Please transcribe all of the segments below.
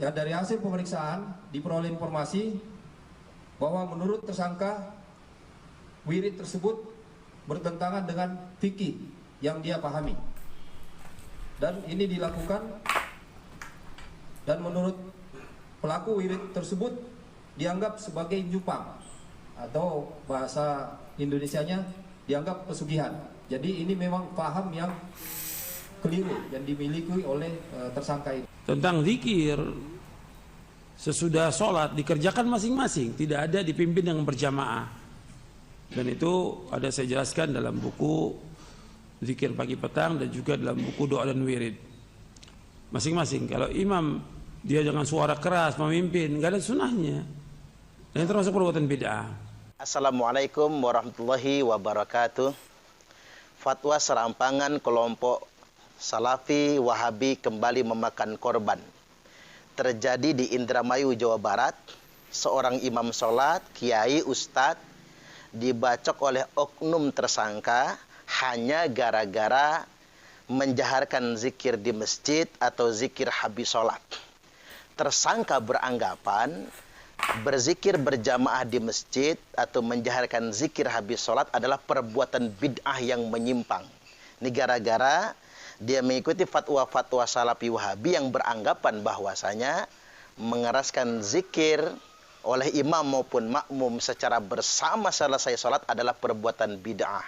Ya, dari hasil pemeriksaan diperoleh informasi bahwa menurut tersangka wirid tersebut bertentangan dengan fikih yang dia pahami. Dan ini dilakukan dan menurut pelaku wirid tersebut dianggap sebagai nyupang atau bahasa Indonesianya dianggap pesugihan. Jadi ini memang paham yang keliru yang dimiliki oleh tersangka ini. Tentang zikir sesudah sholat dikerjakan masing-masing, tidak ada dipimpin dengan berjamaah. Dan itu ada saya jelaskan dalam buku zikir pagi petang dan juga dalam buku doa dan wirid. Masing-masing. Kalau imam dia dengan suara keras memimpin, nggak ada sunahnya. Dan itu termasuk perbuatan bid'ah. Assalamualaikum warahmatullahi wabarakatuh. Fatwa serampangan kelompok Salafi Wahabi kembali memakan korban. Terjadi di Indramayu, Jawa Barat. Seorang imam sholat, kiai, ustadz dibacok oleh oknum tersangka hanya gara-gara menjaharkan zikir di masjid atau zikir habis sholat. Tersangka beranggapan berzikir berjamaah di masjid atau menjaharkan zikir habis sholat adalah perbuatan bid'ah yang menyimpang. Ini gara-gara dia mengikuti fatwa-fatwa Salafi Wahabi yang beranggapan bahwasanya mengeraskan zikir oleh imam maupun makmum secara bersama selesai sholat adalah perbuatan bid'ah.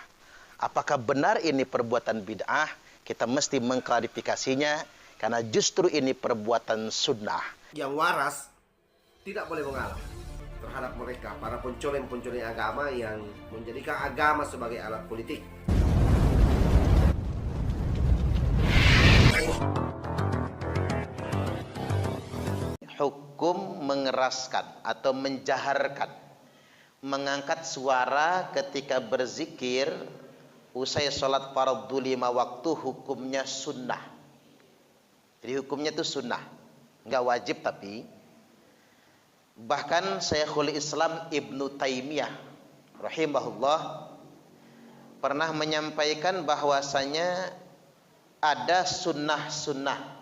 Apakah benar ini perbuatan bid'ah? Kita mesti mengklarifikasinya karena justru ini perbuatan sunnah. Yang waras tidak boleh mengalah terhadap mereka, para pencoleng-pencoleng agama yang menjadikan agama sebagai alat politik. Hukum mengeraskan atau menjaharkan, mengangkat suara ketika berzikir usai sholat fardhu 5 waktu hukumnya sunnah. Jadi hukumnya itu sunnah, nggak wajib. Tapi bahkan Syekhul Islam Ibnu Taimiyah rahimahullah pernah menyampaikan bahwasanya ada sunnah-sunnah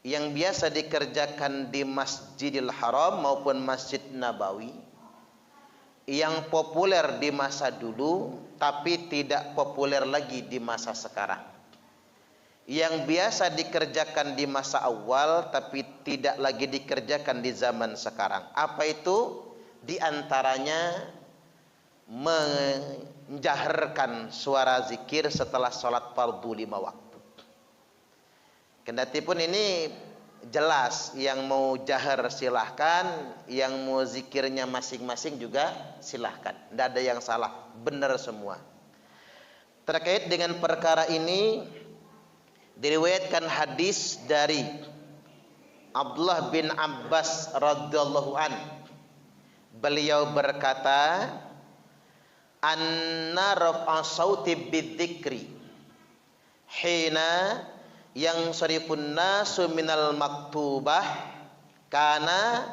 yang biasa dikerjakan di Masjidil Haram maupun Masjid Nabawi yang populer di masa dulu tapi tidak populer lagi di masa sekarang, yang biasa dikerjakan di masa awal tapi tidak lagi dikerjakan di zaman sekarang. Apa itu? Di antaranya menjaharkan suara zikir setelah sholat fardhu 5 waktu. Kendatipun ini jelas, yang mau jahar silahkan, yang mau zikirnya masing-masing juga silahkan. Tidak ada yang salah, benar semua. Terkait dengan perkara ini diriwayatkan hadis dari Abdullah bin Abbas radhiyallahu an. Beliau berkata, "Anna raf'a sauti bidzikri hina yang sarifun nasu minal maktubah kana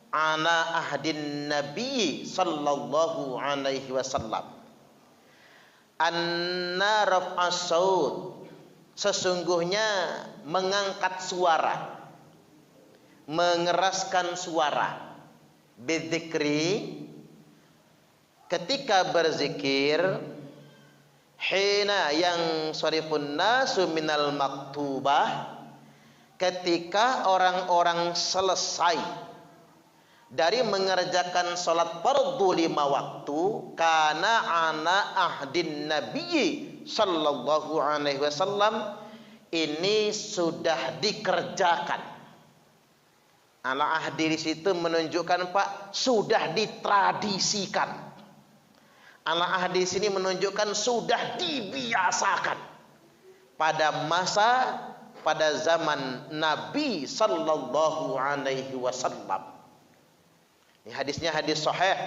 ana ahdin nabi sallallahu alaihi wasallam." Anna raf'a saut, sesungguhnya mengangkat suara, mengeraskan suara, bidzikri, ketika berzikir, hina yang sarifun nasu minal maktubah, ketika orang-orang selesai dari mengerjakan sholat fardhu 5 waktu, kana ana ahdin nabiyyi sallallahu alaihi wasallam, ini sudah dikerjakan. Ala ahdi di situ menunjukkan Pak, sudah ditradisikan. Ala ahdi di sini menunjukkan sudah dibiasakan pada zaman Nabi sallallahu alaihi wasallam. Ini hadisnya hadis sahih,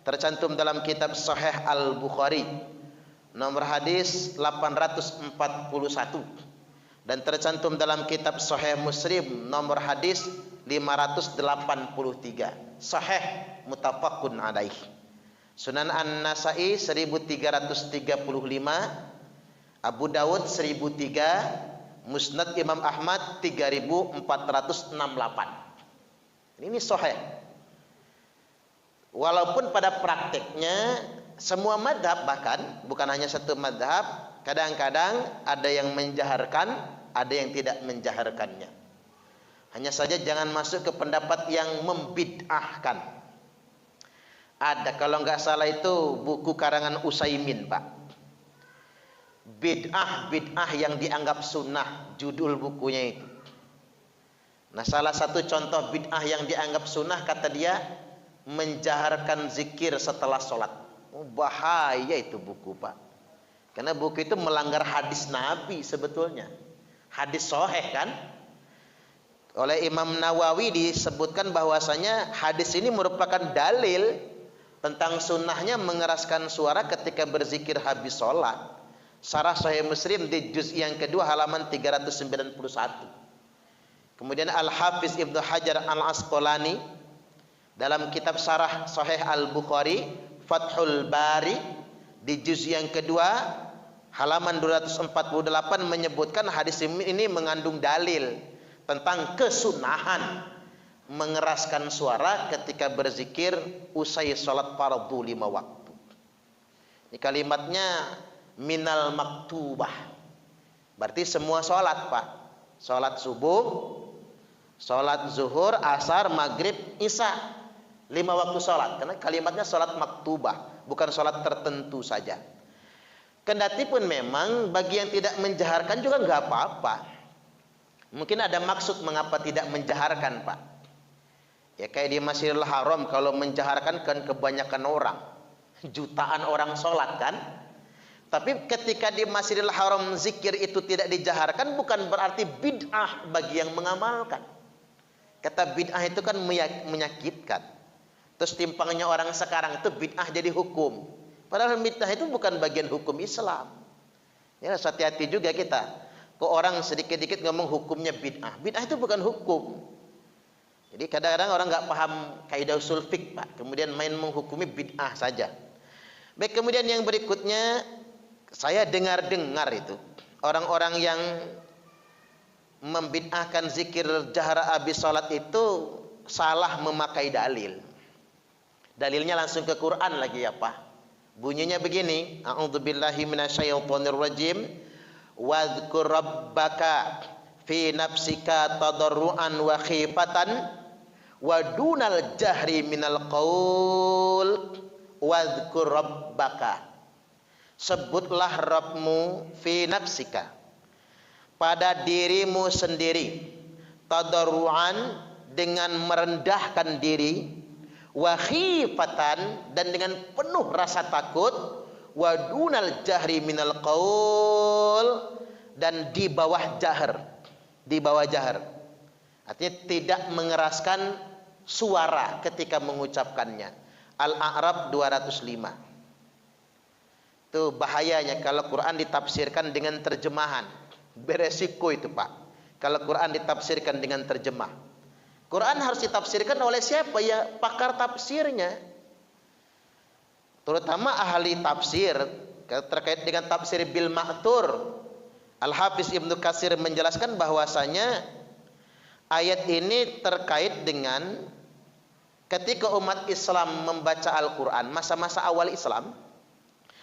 tercantum dalam kitab Sahih Al-Bukhari nomor hadis 841 dan tercantum dalam kitab Sahih Muslim nomor hadis 583. Sahih muttafaqun alaih. Sunan An-Nasa'i 1335, Abu Dawud 1003, Musnad Imam Ahmad 3468. Ini sahih. Walaupun pada prakteknya semua madhab, bahkan bukan hanya satu madhab, kadang-kadang ada yang menjaharkan, ada yang tidak menjaharkannya. Hanya saja jangan masuk ke pendapat yang membid'ahkan. Ada, kalau nggak salah itu buku karangan Utsaimin, Pak. Bid'ah yang dianggap sunnah, judul bukunya itu. Nah, salah satu contoh bid'ah yang dianggap sunnah, kata dia, menjaharkan zikir setelah sholat. Oh, bahaya itu buku, Pak. Karena buku itu melanggar hadis Nabi sebetulnya. Hadis sahih kan? Oleh Imam Nawawi disebutkan bahwasanya hadis ini merupakan dalil tentang sunnahnya mengeraskan suara ketika berzikir habis sholat. Syarah Sahih Muslim di juz yang kedua halaman 391. Kemudian Al-Hafiz Ibnu Hajar Al-Asqalani dalam kitab Syarah Sahih Al-Bukhari Fathul Bari di juz yang kedua halaman 248 menyebutkan hadis ini mengandung dalil tentang kesunahan mengeraskan suara ketika berzikir usai sholat fardu 5 waktu. Ini kalimatnya minal maktubah, berarti semua sholat, Pak. Sholat subuh, sholat zuhur, asar, maghrib, isya, 5 waktu sholat. Karena kalimatnya sholat maktubah, bukan sholat tertentu saja. Kendati pun memang bagi yang tidak menjaharkan juga nggak apa-apa. Mungkin ada maksud mengapa tidak menjaharkan, Pak. Ya kayak di Masjidil Haram, kalau menjaharkan kan kebanyakan orang, jutaan orang sholat kan. Tapi ketika di Masjidil Haram zikir itu tidak dijaharkan, bukan berarti bid'ah bagi yang mengamalkan. Kata bid'ah itu kan menyakitkan. Terus timpangnya orang sekarang itu bid'ah jadi hukum. Padahal bid'ah itu bukan bagian hukum Islam. Ya, hati-hati juga kita. Kok orang sedikit-dikit ngomong hukumnya bid'ah. Bid'ah itu bukan hukum. Jadi kadang-kadang orang nggak paham kaidah usul fiqh, Pak. Kemudian main menghukumi bid'ah saja. Baik, kemudian yang berikutnya, saya dengar-dengar itu orang-orang yang membid'ahkan zikir jahar habis salat itu salah memakai dalil. Dalilnya langsung ke Quran lagi ya, Pak. Bunyinya begini, a'udzubillahi minasyaitonirrajim, wadhkur rabbaka fi nafsika tadarruan wa khifatan wa dunal jahri minal qaul wadhkur rabbaka. Sebutlah Rabbmu fi nafsika, pada dirimu sendiri, tadarruan, dengan merendahkan diri, wa khifatan, dan dengan penuh rasa takut, wa dunal jahri minal qaul, dan di bawah jahar. Di bawah jahar artinya tidak mengeraskan suara ketika mengucapkannya. Al-A'raf 205. Itu bahayanya kalau Quran ditafsirkan dengan terjemahan. Beresiko itu, Pak. Kalau Quran ditafsirkan dengan terjemah. Quran harus ditafsirkan oleh siapa? Ya pakar tafsirnya. Terutama ahli tafsir. Terkait dengan tafsir bil ma'thur, Al-Hafiz Ibnu Katsir menjelaskan bahwasanya ayat ini terkait dengan ketika umat Islam membaca Al-Quran, masa-masa awal Islam.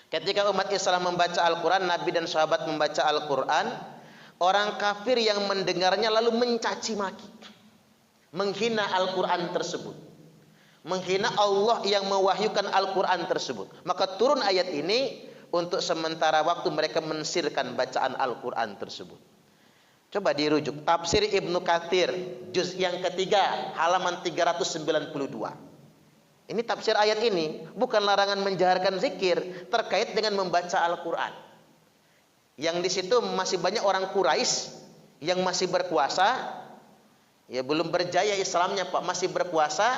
Ketika umat Islam membaca Al-Quran, Nabi dan sahabat membaca Al-Quran, orang kafir yang mendengarnya lalu mencaci maki, menghina Al-Quran tersebut, menghina Allah yang mewahyukan Al-Quran tersebut. Maka turun ayat ini untuk sementara waktu mereka mensirkan bacaan Al-Quran tersebut. Coba dirujuk tafsir Ibnu Katsir juz yang ketiga halaman 392. Ini tafsir ayat ini, bukan larangan menjaharkan zikir terkait dengan membaca Al-Quran. Yang di situ masih banyak orang Quraisy yang masih berkuasa, ya belum berjaya Islamnya, Pak, masih berkuasa,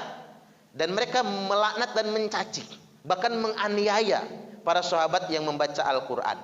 dan mereka melaknat dan mencaci, bahkan menganiaya para sahabat yang membaca Al-Quran.